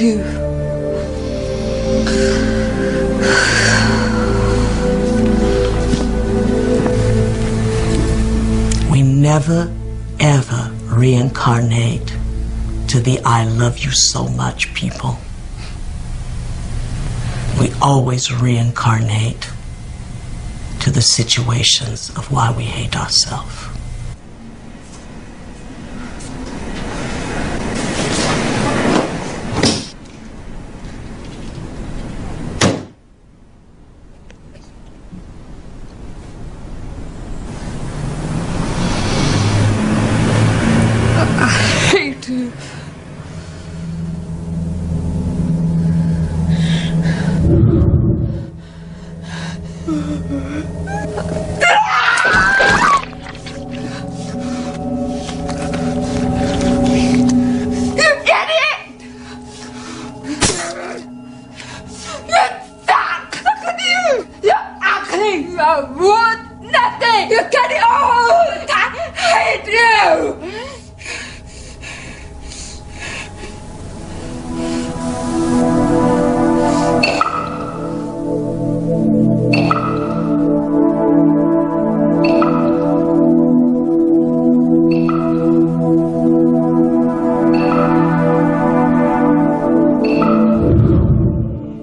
you. We never, ever reincarnate to the I love you so much people. We always reincarnate to the situations of why we hate ourselves.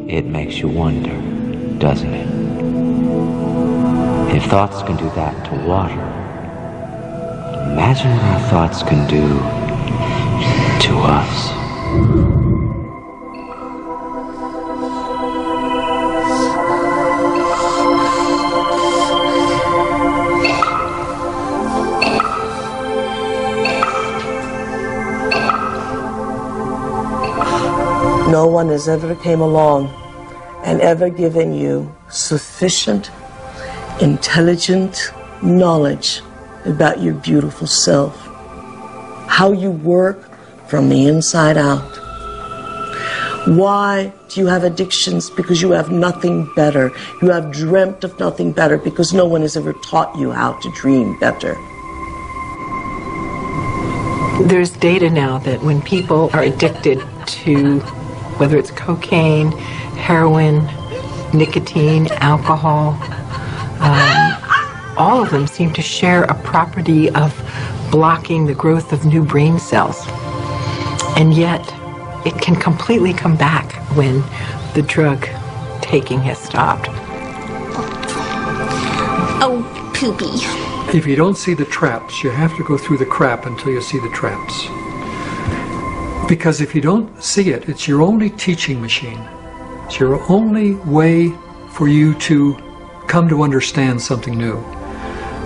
It makes you wonder, doesn't it? If thoughts can do that to water, imagine what our thoughts can do to us. No one has ever came along and ever given you sufficient, intelligent knowledge about your beautiful self, how you work from the inside out. Why do you have addictions? Because you have nothing better. You have dreamt of nothing better because no one has ever taught you how to dream better. There's data now that when people are addicted to whether it's cocaine, heroin, nicotine, alcohol, all of them seem to share a property of blocking the growth of new brain cells. And yet, it can completely come back when the drug taking has stopped. Oh, poopy. If you don't see the traps, you have to go through the crap until you see the traps. Because if you don't see it, it's your only teaching machine. It's your only way for you to come to understand something new.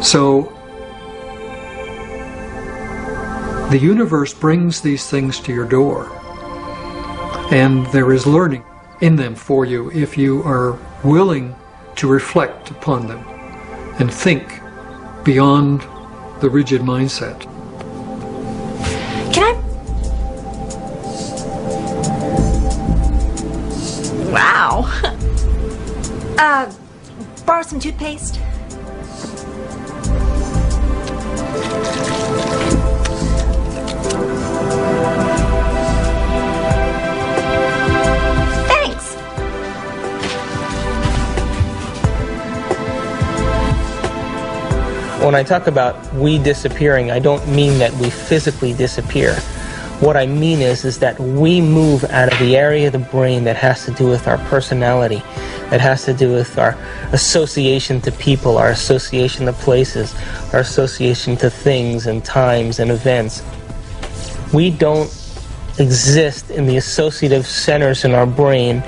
So, the universe brings these things to your door. And there is learning in them for you if you are willing to reflect upon them and think beyond the rigid mindset. Can I? Wow. Borrow some toothpaste? Thanks. When I talk about we disappearing, I don't mean that we physically disappear. What I mean is that we move out of the area of the brain that has to do with our personality, that has to do with our association to people, our association to places, our association to things and times and events. We don't exist in the associative centers in our brain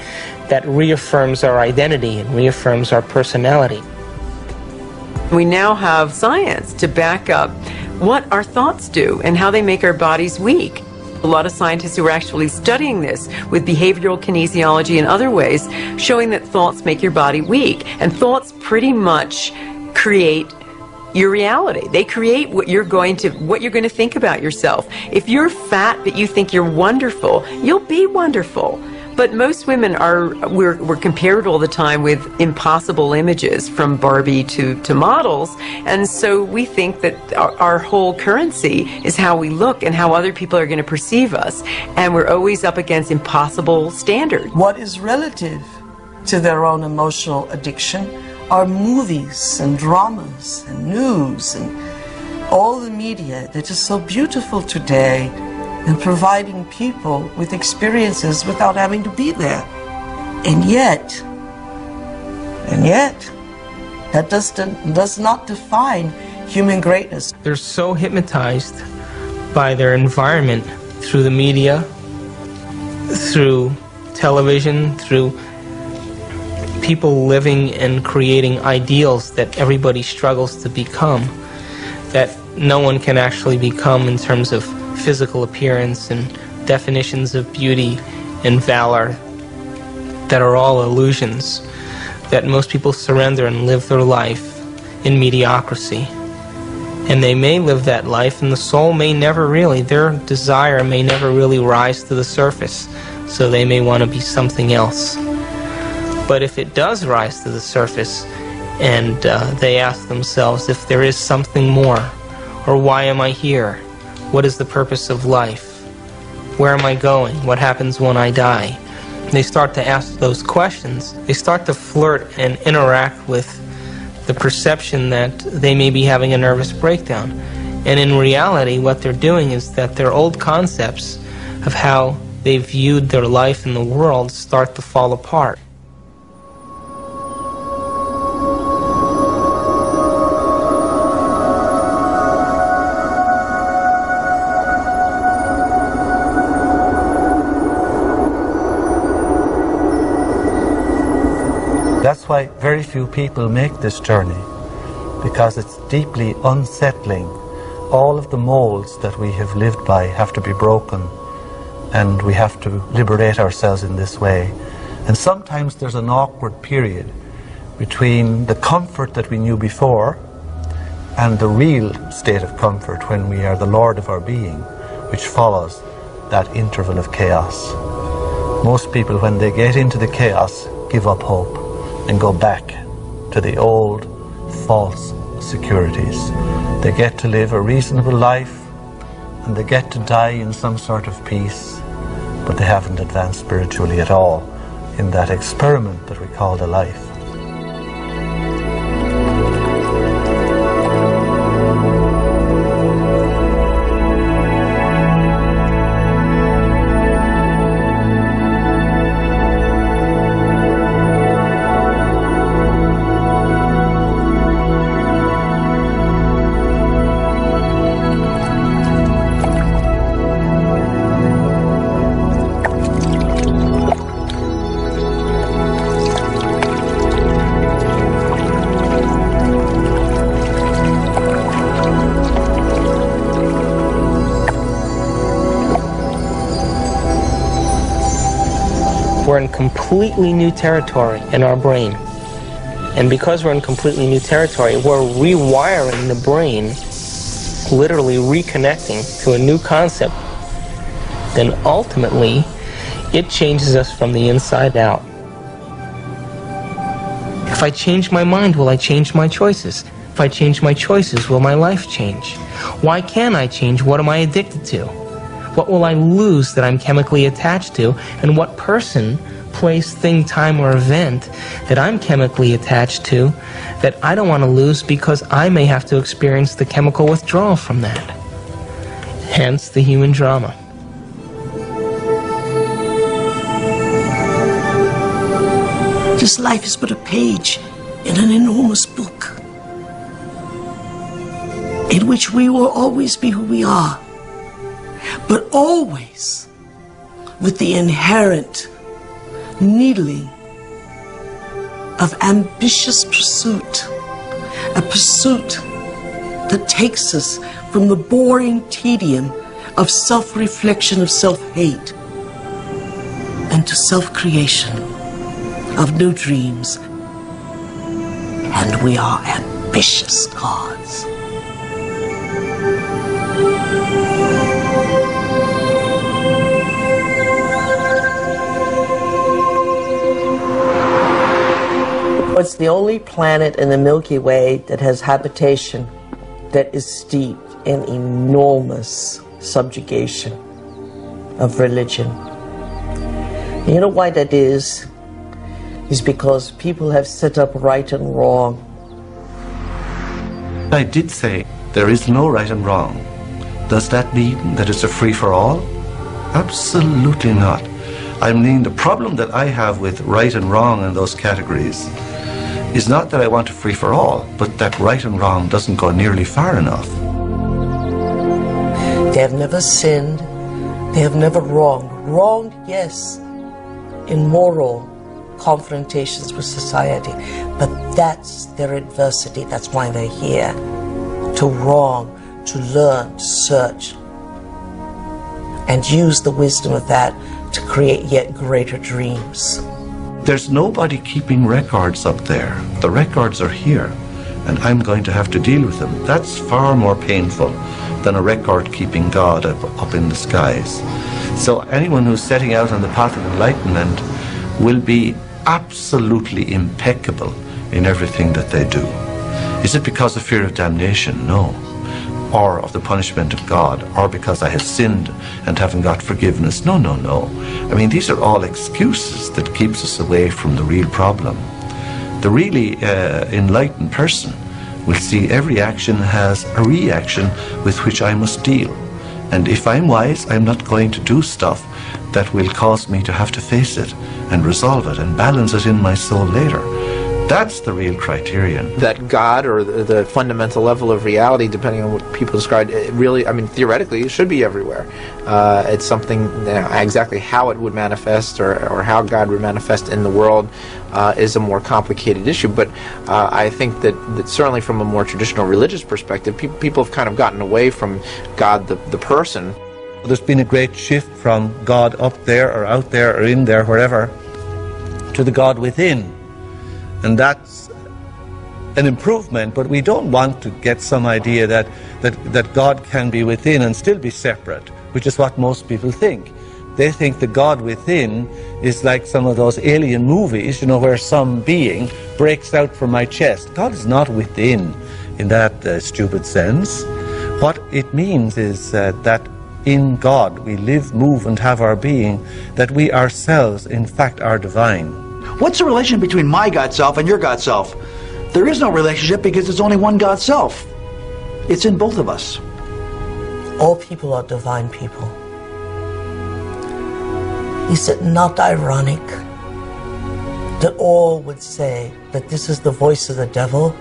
that reaffirms our identity and reaffirms our personality. We now have science to back up what our thoughts do and how they make our bodies weak. A lot of scientists who are actually studying this with behavioral kinesiology and other ways, showing that thoughts make your body weak. And thoughts pretty much create your reality. They create what you're going to think about yourself. If you're fat but you think you're wonderful, you'll be wonderful. But most women we're compared all the time with impossible images from Barbie to models, and so we think that our whole currency is how we look and how other people are going to perceive us, and we're always up against impossible standards. What is relative to their own emotional addiction are movies and dramas and news and all the media that is so beautiful today and providing people with experiences without having to be there. And yet, that does not define human greatness. They're so hypnotized by their environment through the media, through television, through people living and creating ideals that everybody struggles to become, that no one can actually become in terms of physical appearance and definitions of beauty and valor that are all illusions, that most people surrender and live their life in mediocrity. And they may live that life and the soul may never really, their desire may never really rise to the surface, so they may want to be something else. But if it does rise to the surface and they ask themselves if there is something more, or why am I here? What is the purpose of life? Where am I going? What happens when I die? They start to ask those questions. They start to flirt and interact with the perception that they may be having a nervous breakdown. And in reality, what they're doing is that their old concepts of how they viewed their life in the world start to fall apart. That's why very few people make this journey, because it's deeply unsettling. All of the molds that we have lived by have to be broken, and we have to liberate ourselves in this way. And sometimes there's an awkward period between the comfort that we knew before and the real state of comfort when we are the Lord of our being, which follows that interval of chaos. Most people, when they get into the chaos, give up hope and go back to the old false securities. They get to live a reasonable life and they get to die in some sort of peace, but they haven't advanced spiritually at all in that experiment that we call the life. We're in completely new territory in our brain. And because we're in completely new territory, we're rewiring the brain, literally reconnecting to a new concept. Then ultimately, it changes us from the inside out. If I change my mind, will I change my choices? If I change my choices, will my life change? Why can't I change? What am I addicted to? What will I lose that I'm chemically attached to? And what person, place, thing, time, or event that I'm chemically attached to that I don't want to lose because I may have to experience the chemical withdrawal from that? Hence the human drama. This life is but a page in an enormous book in which we will always be who we are, but always with the inherent needling of ambitious pursuit, a pursuit that takes us from the boring tedium of self-reflection, of self-hate, and to self-creation of new dreams. And we are ambitious gods. It's the only planet in the Milky Way that has habitation that is steeped in enormous subjugation of religion. You know why that is? Is because people have set up right and wrong. I did say there is no right and wrong. Does that mean that it's a free-for-all? Absolutely not. I mean, the problem that I have with right and wrong in those categories is not that I want a free-for-all, but that right and wrong doesn't go nearly far enough. They have never sinned. They have never wronged. Wronged, yes, in moral confrontations with society. But that's their adversity. That's why they're here. To wrong, to learn, to search, and use the wisdom of that to create yet greater dreams. There's nobody keeping records up there. The records are here, and I'm going to have to deal with them. That's far more painful than a record-keeping God up in the skies. So anyone who's setting out on the path of enlightenment will be absolutely impeccable in everything that they do. Is it because of fear of damnation? No. Or of the punishment of God, or because I have sinned and haven't got forgiveness? No, no, no. I mean, these are all excuses that keeps us away from the real problem. The really enlightened person will see every action has a reaction with which I must deal. And if I'm wise, I'm not going to do stuff that will cause me to have to face it and resolve it and balance it in my soul later. That's the real criterion. That God, or the fundamental level of reality, depending on what people describe, it really, I mean, theoretically, it should be everywhere. It's something, exactly how it would manifest, or how God would manifest in the world, is a more complicated issue. But I think that certainly from a more traditional religious perspective, people have kind of gotten away from God, the person. There's been a great shift from God up there, or out there, or in there, wherever, to the God within. And that's an improvement, but we don't want to get some idea that God can be within and still be separate, which is what most people think. They think the God within is like some of those alien movies, you know, where some being breaks out from my chest. God is not within in that stupid sense. What it means is that in God we live, move, and have our being, that we ourselves, in fact, are divine. What's the relation between my God self and your God self? There is no relationship because there's only one God self. It's in both of us. All people are divine people. Is it not ironic that all would say that this is the voice of the devil?